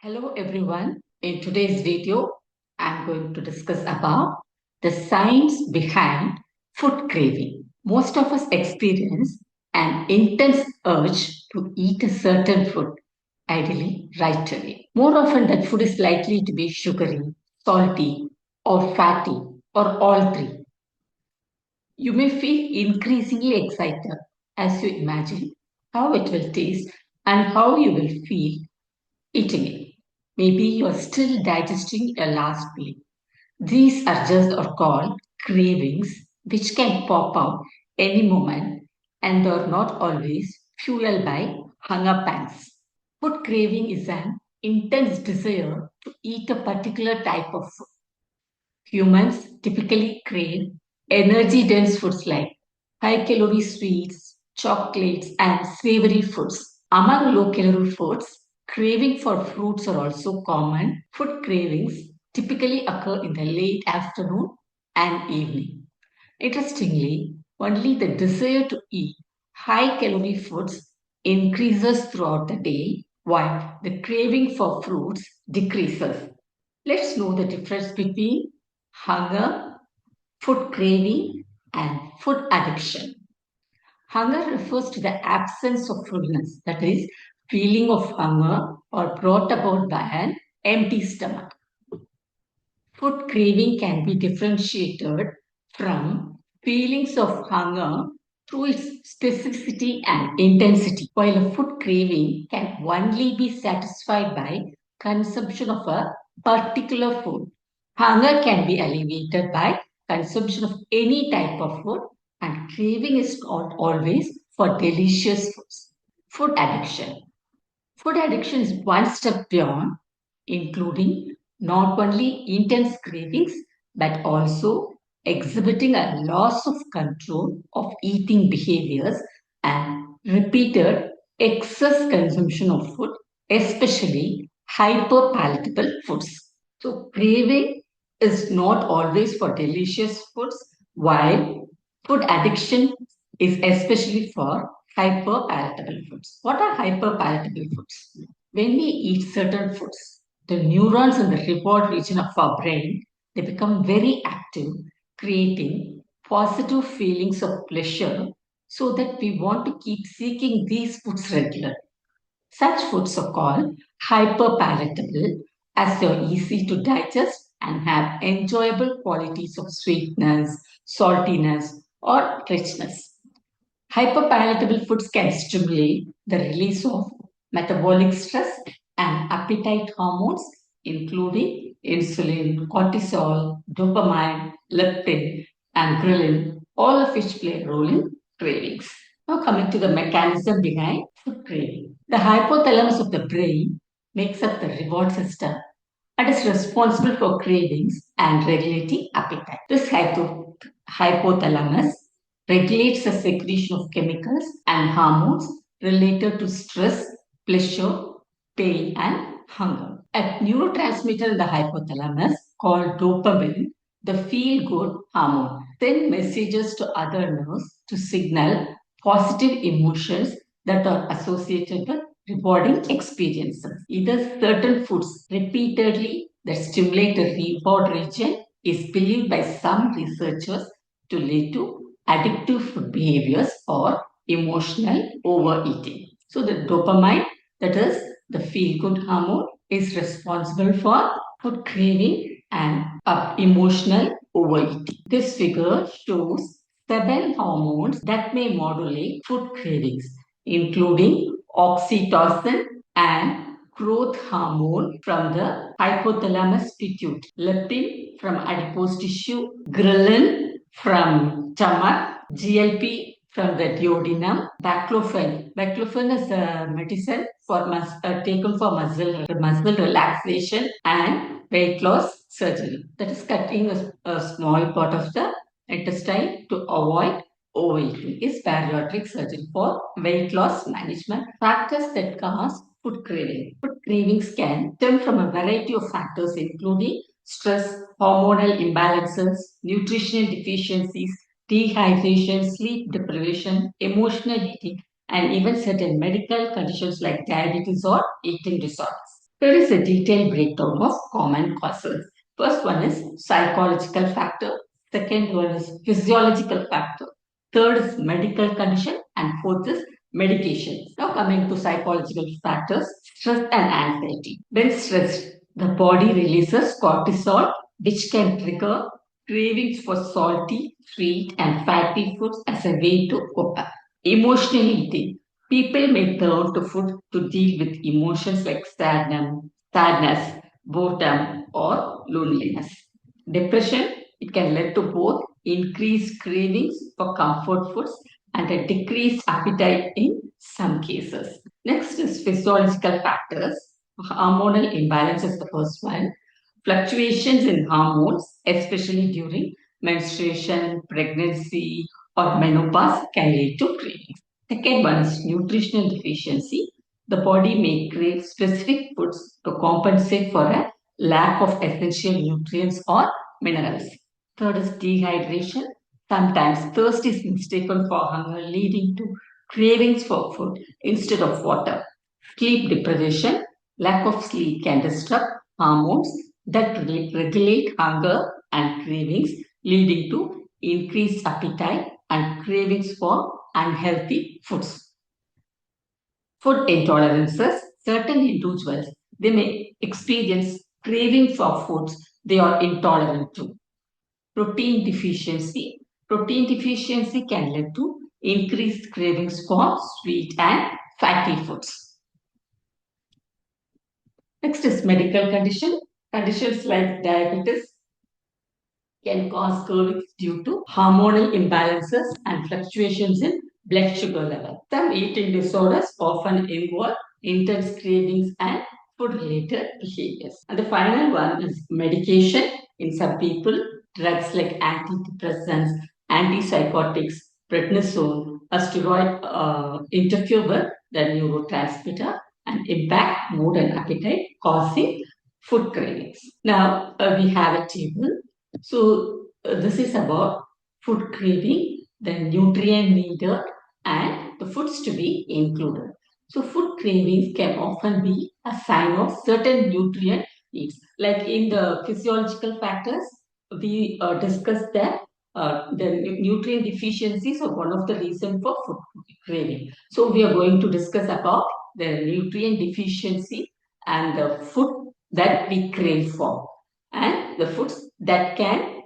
Hello everyone. In today's video, I'm going to discuss about the science behind food craving. Most of us experience an intense urge to eat a certain food, ideally right away. More often that food is likely to be sugary, salty, or fatty, or all three. You may feel increasingly excited as you imagine how it will taste and how you will feel eating it. Maybe you are still digesting your last meal. These are just or called cravings, which can pop out any moment and are not always fueled by hunger pangs. Food craving is an intense desire to eat a particular type of food. Humans typically crave energy dense foods like high calorie sweets, chocolates, and savory foods. Among low calorie foods, craving for fruits are also common. Food cravings typically occur in the late afternoon and evening. Interestingly, only the desire to eat high calorie foods increases throughout the day, while the craving for fruits decreases. Let's know the difference between hunger, food craving, and food addiction. Hunger refers to the absence of fullness, that is, feeling of hunger or brought about by an empty stomach. Food craving can be differentiated from feelings of hunger through its specificity and intensity, while a food craving can only be satisfied by consumption of a particular food. Hunger can be alleviated by consumption of any type of food, and craving is not always for delicious foods. Food addiction. Food addiction is one step beyond, including not only intense cravings but also exhibiting a loss of control of eating behaviors and repeated excess consumption of food, especially hyperpalatable foods. So, craving is not always for delicious foods, while food addiction is especially for hyperpalatable foods. What are hyperpalatable foods? When we eat certain foods, the neurons in the reward region of our brain, they become very active, creating positive feelings of pleasure so that we want to keep seeking these foods regularly. Such foods are called hyperpalatable as they are easy to digest and have enjoyable qualities of sweetness, saltiness, or richness. Hyperpalatable foods can stimulate the release of metabolic stress and appetite hormones, including insulin, cortisol, dopamine, leptin, and ghrelin, all of which play a role in cravings. Now, coming to the mechanism behind food craving. The hypothalamus of the brain makes up the reward system and is responsible for cravings and regulating appetite. This hypothalamus regulates the secretion of chemicals and hormones related to stress, pleasure, pain, and hunger. A neurotransmitter in the hypothalamus called dopamine, the feel good hormone, sends messages to other nerves to signal positive emotions that are associated with rewarding experiences. Either certain foods repeatedly that stimulate the reward region is believed by some researchers to lead to addictive food behaviors or emotional overeating. So the dopamine, that is the feel good hormone, is responsible for food craving and emotional overeating. This figure shows seven hormones that may modulate food cravings, including oxytocin and growth hormone from the hypothalamus pituitary, leptin from adipose tissue, ghrelin from stomach, GLP from the duodenum, baclofen. Baclofen is a medicine for taken for muscle relaxation and weight loss surgery. That is cutting a small part of the intestine to avoid overeating is bariatric surgery for weight loss management. Factors that cause food craving. Food cravings can stem from a variety of factors including stress, hormonal imbalances, nutritional deficiencies, dehydration, sleep deprivation, emotional eating, and even certain medical conditions like diabetes or eating disorders. There is a detailed breakdown of common causes. First one is psychological factor. Second one is physiological factor. Third is medical condition. And fourth is medication. Now coming to psychological factors, stress and anxiety. When stressed, the body releases cortisol, which can trigger cravings for salty, sweet, and fatty foods as a way to cope. Emotional eating. People may turn to food to deal with emotions like sadness, boredom, or loneliness. Depression, it can lead to both increased cravings for comfort foods and a decreased appetite in some cases. Next is physiological factors. Hormonal imbalance is the first one. Fluctuations in hormones, especially during menstruation, pregnancy, or menopause, can lead to cravings. Second one is nutritional deficiency. The body may crave specific foods to compensate for a lack of essential nutrients or minerals. Third is dehydration. Sometimes thirst is mistaken for hunger, leading to cravings for food instead of water. Sleep deprivation. Lack of sleep can disrupt hormones that regulate hunger and cravings, leading to increased appetite and cravings for unhealthy foods. Food intolerances. Certain individuals, they may experience craving for foods they are intolerant to. Protein deficiency. Protein deficiency can lead to increased cravings for sweet and fatty foods. Next is medical condition. Conditions like diabetes can cause cravings due to hormonal imbalances and fluctuations in blood sugar level. Some eating disorders often involve intense cravings and food-related behaviors. And the final one is medication. In some people, drugs like antidepressants, antipsychotics, prednisone, a steroid interfere with the neurotransmitter and impact mood and appetite, causing food cravings. Now we have a table. So this is about food craving, the nutrient needed, and the foods to be included. So food cravings can often be a sign of certain nutrient needs. Like in the physiological factors, we discussed that the nutrient deficiencies are one of the reasons for food craving. So we are going to discuss about the nutrient deficiency and the food that we crave for and the foods that can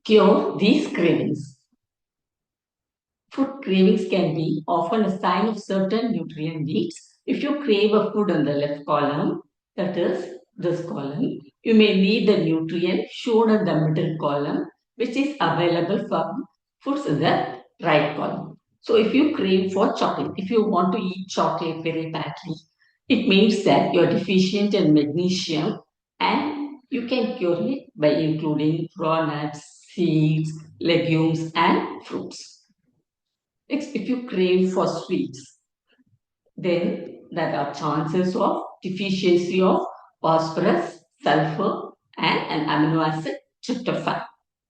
cure these cravings. Food cravings can be often a sign of certain nutrient needs. If you crave a food in the left column, that is this column, you may need the nutrient shown in the middle column, which is available for foods in the right column. So if you crave for chocolate, if you want to eat chocolate very badly, it means that you're deficient in magnesium and you can cure it by including raw nuts, seeds, legumes, and fruits. Next, if you crave for sweets, then there are chances of deficiency of phosphorus, sulfur, and an amino acid tryptophan.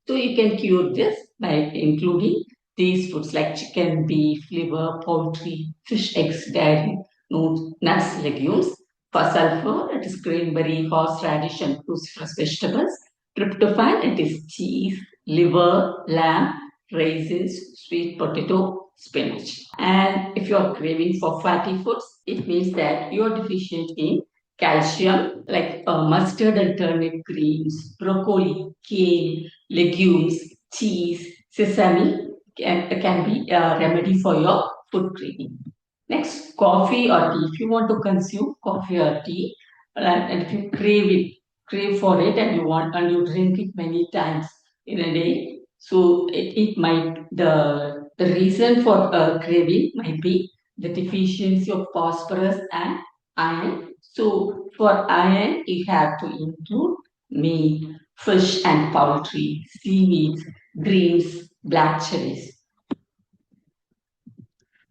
So you can cure this by including these foods like chicken, beef, liver, poultry, fish, eggs, dairy, nuts, legumes. For sulfur, it is cranberry, horseradish, and cruciferous vegetables. Tryptophan, it is cheese, liver, lamb, raisins, sweet potato, spinach. And if you're craving for fatty foods, it means that you're deficient in calcium like mustard and turnip greens, broccoli, kale, legumes, cheese, sesame can be a remedy for your food craving. Next, coffee or tea. If you want to consume coffee or tea, and if you crave for it, and you drink it many times in a day, so it might the reason for craving might be the deficiency of phosphorus and iron. So for iron, you have to include meat, fish and poultry, seaweeds, greens, black cherries.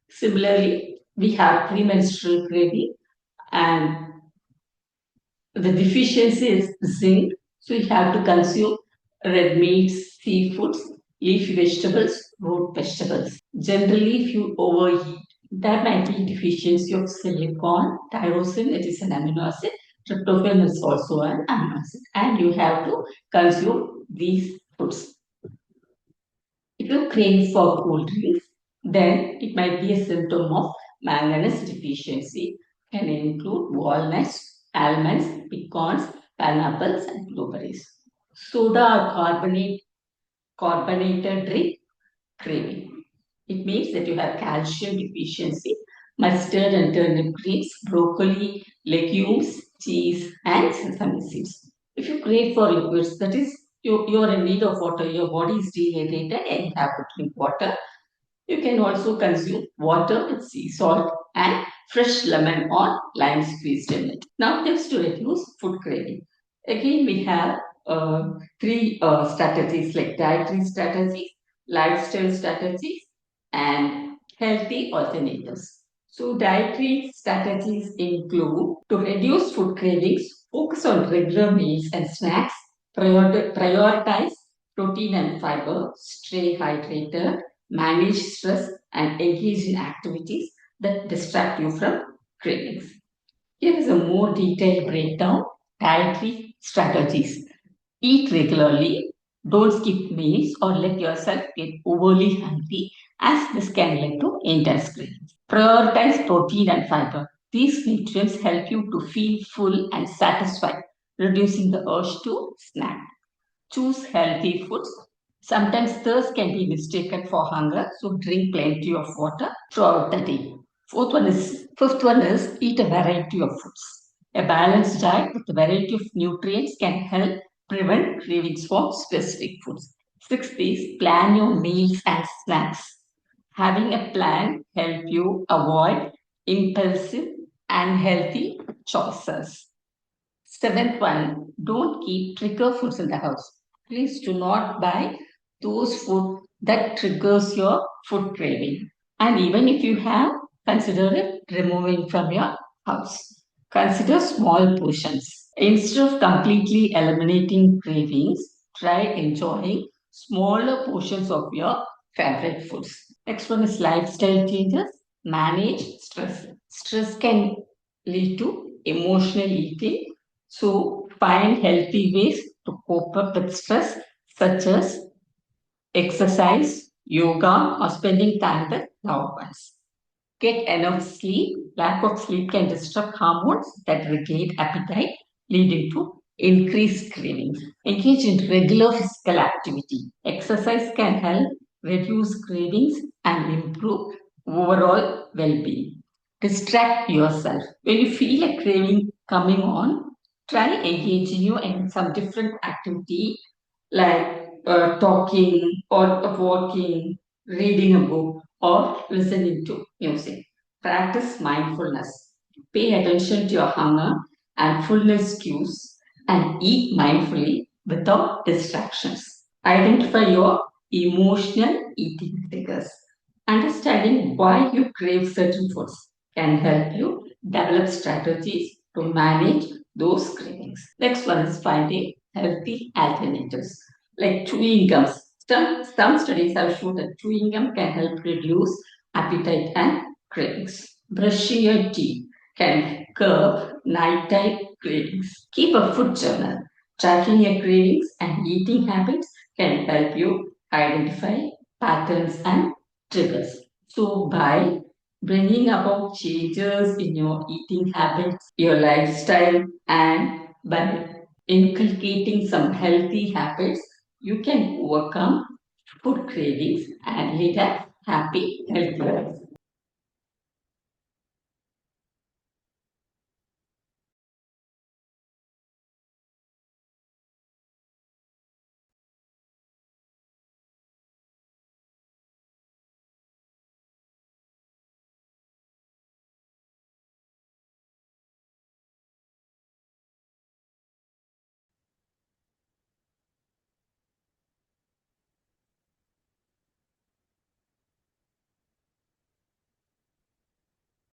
Similarly, we have premenstrual craving and the deficiency is zinc. So you have to consume red meats, seafoods, leafy vegetables, root vegetables. Generally, if you overeat, There might be deficiency of silicon, tyrosine, it is an amino acid, tryptophan is also an amino acid, and you have to consume these foods. If you crave for cool drinks, then it might be a symptom of manganese deficiency. Can include walnuts, almonds, pecans, pineapples, and blueberries. Soda or carbonated drink craving. It means that you have calcium deficiency, mustard and turnip greens, broccoli, legumes, cheese, and sesame seeds. If you crave for liquids, that is, you are in need of water, your body is dehydrated and you have to drink water. You can also consume water with sea salt and fresh lemon or lime squeezed in it. Now, tips to reduce food craving. Again, we have three strategies like dietary strategies, lifestyle strategies, and healthy alternatives. So, dietary strategies include to reduce food cravings, focus on regular meals and snacks, prioritize protein and fiber, stay hydrated, manage stress, and engage in activities that distract you from cravings. Here is a more detailed breakdown. Dietary strategies. Eat regularly, don't skip meals or let yourself get overly hungry, as this can lead to intense cravings. Prioritize protein and fiber. These nutrients help you to feel full and satisfied, reducing the urge to snack. Choose healthy foods. Sometimes thirst can be mistaken for hunger, so drink plenty of water throughout the day. Fifth one is eat a variety of foods. A balanced diet with a variety of nutrients can help prevent cravings for specific foods. Sixth is plan your meals and snacks. Having a plan help you avoid impulsive, unhealthy choices. Seventh one, don't keep trigger foods in the house. Please do not buy those food that triggers your food craving. And even if you have, consider it removing from your house. Consider small portions. Instead of completely eliminating cravings, try enjoying smaller portions of your favorite foods. Next one is lifestyle changes. Manage stress. Stress can lead to emotional eating, so find healthy ways to cope up with stress, such as exercise, yoga, or spending time with loved ones. Get enough sleep. Lack of sleep can disrupt hormones that regulate appetite, leading to increased cravings. Engage in regular physical activity. Exercise can help reduce cravings and improve overall well being. Distract yourself. When you feel a craving coming on, try engaging you in some different activity like talking or walking, reading a book, or listening to music. Practice mindfulness. Pay attention to your hunger and fullness cues and eat mindfully without distractions. Identify your emotional eating triggers. Understanding why you crave certain foods can help you develop strategies to manage those cravings. Next one is finding healthy alternatives like chewing gums. Some studies have shown that chewing gum can help reduce appetite and cravings. Brushing your teeth can curb nighttime cravings. Keep a food journal. Tracking your cravings and eating habits can help you identify patterns and triggers. So, by bringing about changes in your eating habits, your lifestyle, and by inculcating some healthy habits, you can overcome food cravings and lead a happy, healthy life.